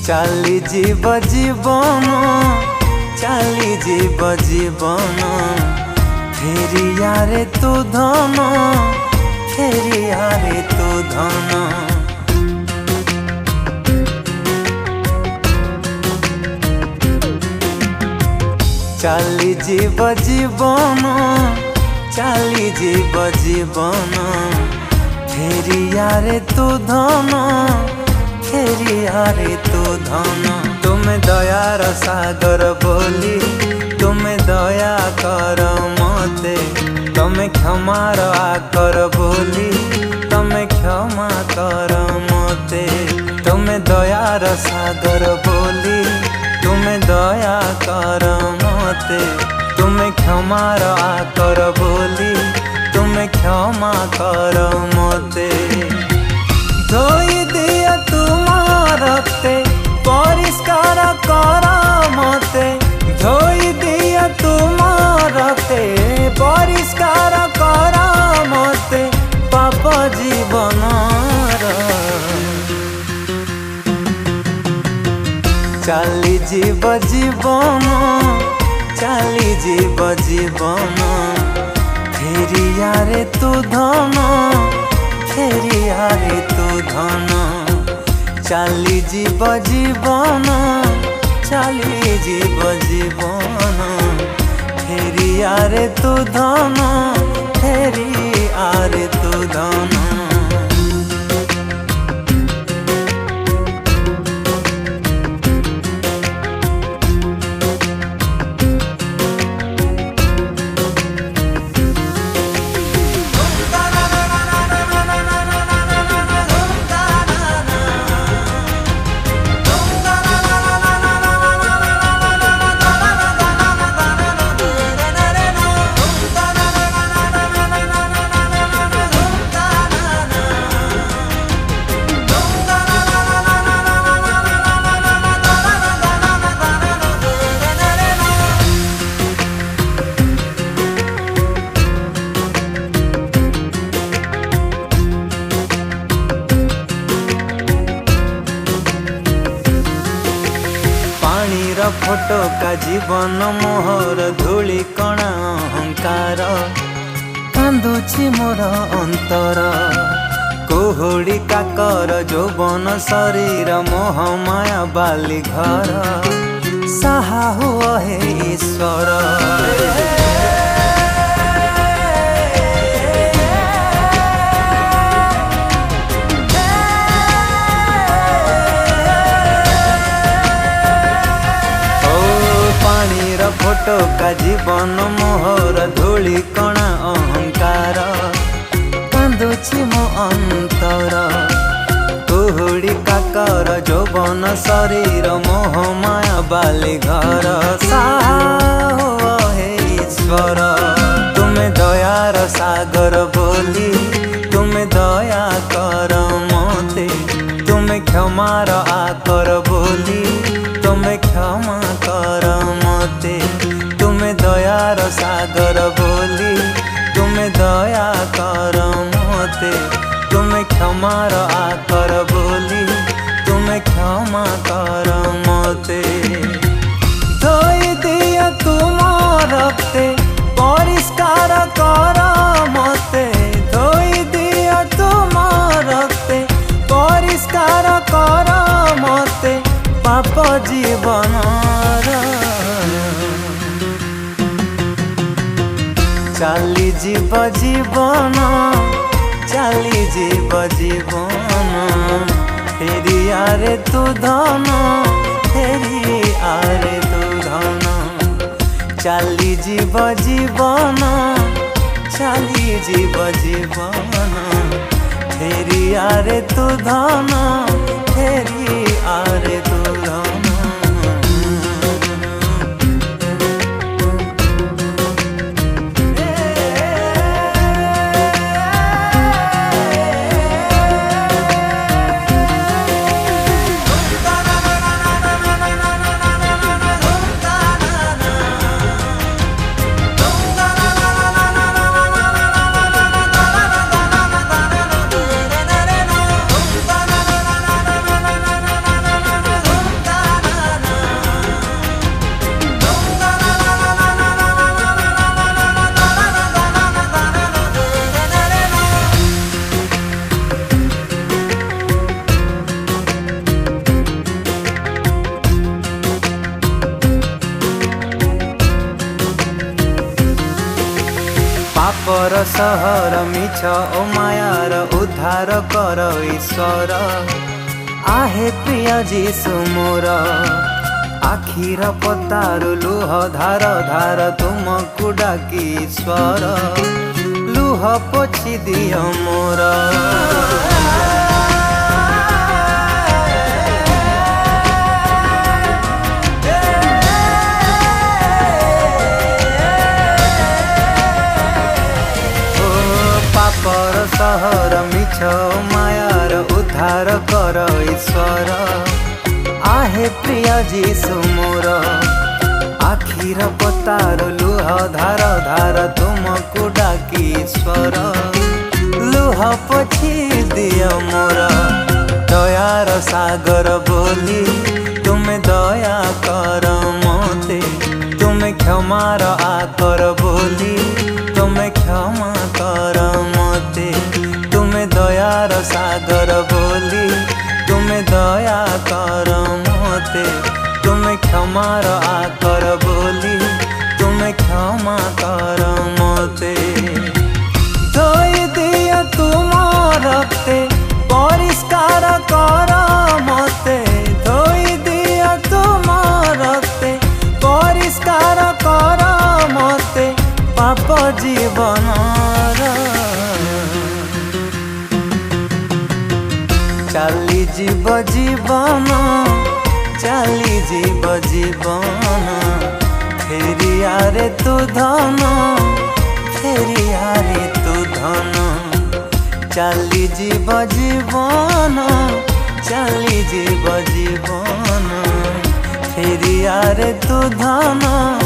चाली जीव जीवन चाली जीव जीवन फेरिया रे तू धन फेरिया रे तू धन। चाली जीव जीवन चाली जीव जीवन फेरिया रे तू धन फेरिया रे तू धन। तुम्हें दयार सागर बोली तुम्हें दया कर मते तुम्हें क्षमार आकर बोली तुम्हें क्षमा कर मते। तुम्हें दयार सागर बोली तुम्हें दया कर मते तुम्हें क्षमार आकर बोली तुम्हें क्षमा कर मते। धोई दिया तुमारते परिष्कार कर मते धोई दिया तुमारते परिष्कार कर मते पाप जीवन चाली जीव जीवन चाली जीव जीवन फेरिया रे तू धन फेरिया रे तू धन। चाली जीव जीवन चाली जीव जीवन फेरिया रे तू धन फेरिया रे तू धन। फोटो का जीवन मोहर धूली कणा अहंकार कांदुची मोर अंतर कोहड़ी काकर जौवन शरीर मोह माया बाली घर साहा हुआ है ईश्वर। फोटो का जीवन मोहर धूली कणा अहंकार कांदुची मो अंतर कुहुड़ी काकर जौवन शरीर मोह माया बाली घर साहा हे ईश्वर। तुम्हें दयार सागर बोली तुम्हें दया कर मते तुम्हें क्षमार आकर बोली तुम्हें क्षमा कर मते। तुम्हें दयार सागर बोली तुम्हें दया कर मते तुम्हें क्षमार आकर बोली तुम्हें क्षमा कर मते। धोई दिया तुमारते परिष्कार कर मते धोई दिया तुमारते परिष्कार कर मते पाप जीवन चाली जीव जीवन चाली जीव जीवन फेरिया रे तू धन फेरिया रे तू धन। चाली जीव जीवन चाली जीव जीवन फेरिया रे तू धन फेरिया रे तू धन। पापर सहर मिछ ओ मायार उद्धार कर ईश्वर। आहे प्रिय जीशु मोर आखिर पतारु लुह धार धार तुमको डाकी ईश्वर। लुह पोछि दियो मोर। पापर सहर मिछ मायार उद्धार कर ईश्वर। आहे प्रिय जीशु मोर आखिर पतार लुह धार धार तुमको डाकी ईश्वर। लुह पोछि दियो मोर। दयार सागर बोली तुमे दया कर मते। तुमे क्षमार आकर बोली तुमे क्षमा कर मते। तुमे दयार सागर बोली तुमे दया कर मते। तुमे क्षमार आकर बोली तुमे क्षमा कर मते। धोई दिया तुम रक्ते परिष्कार कर मते। धोई दिया तुम रक्ते परिष्कार कर मते। पाप जीवन चाली जीव जीवन चाली जीव जीवन। फेरिया रे तू धन फेरिया रे तू धन। चाली जीव जीवन चाली जीव जीवन। फेरिया रे तू धन।